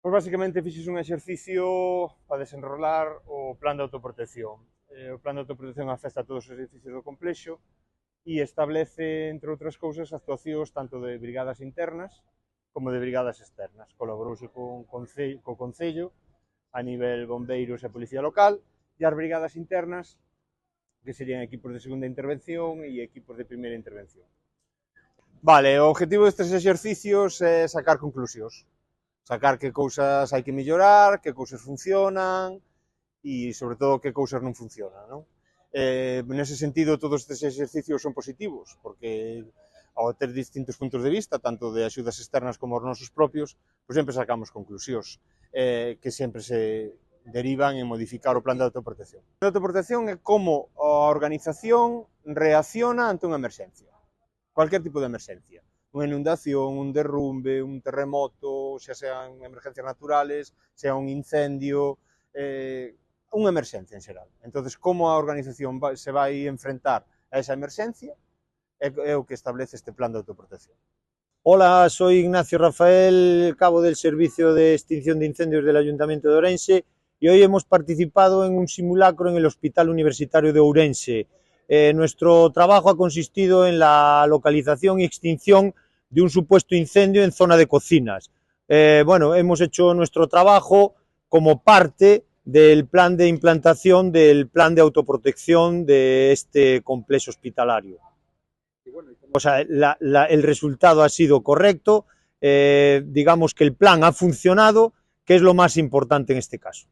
Pois basicamente fixes un exercicio para desenrolar o plan de autoprotección. O plan de autoprotección afecta a todos os edificios do complexo e establece, entre outras cousas, actuacións tanto de brigadas internas como de brigadas externas. Colaborouse co Concello a nivel bombeiros e policía local e as brigadas internas, que serían equipos de segunda intervención e equipos de primeira intervención. Vale, o objetivo destes exercicios é sacar conclusións. Sacar que cousas hai que mellorar, que cousas funcionan e, sobre todo, que cousas non funcionan, non? Nese sentido, todos estes exercicios son positivos, porque ao ter distintos puntos de vista, tanto de axudas externas como os nosos propios, pois sempre sacamos conclusións que sempre se derivan en modificar o plan de autoprotección. O plan de autoprotección é como a organización reacciona ante unha emerxencia, cualquier tipo de emerxencia. Unha inundación, un derrumbe, un terremoto, xa sean emergencias naturales, sea un incendio, unha emerxencia en xeral. Entonces, como a organización se vai enfrentar a esa emerxencia é o que establece este plan de autoprotección. Hola, soy Ignacio Rafael, cabo del Servicio de Extinción de Incendios del Ayuntamiento de Ourense y hoy hemos participado en un simulacro en el Hospital Universitario de Ourense. Nuestro trabajo ha consistido en la localización y extinción de un supuesto incendio en zona de cocinas. Bueno, hemos hecho nuestro trabajo como parte del plan de implantación del plan de autoprotección de este complejo hospitalario. O sea, el resultado ha sido correcto, digamos que el plan ha funcionado, que es lo más importante en este caso.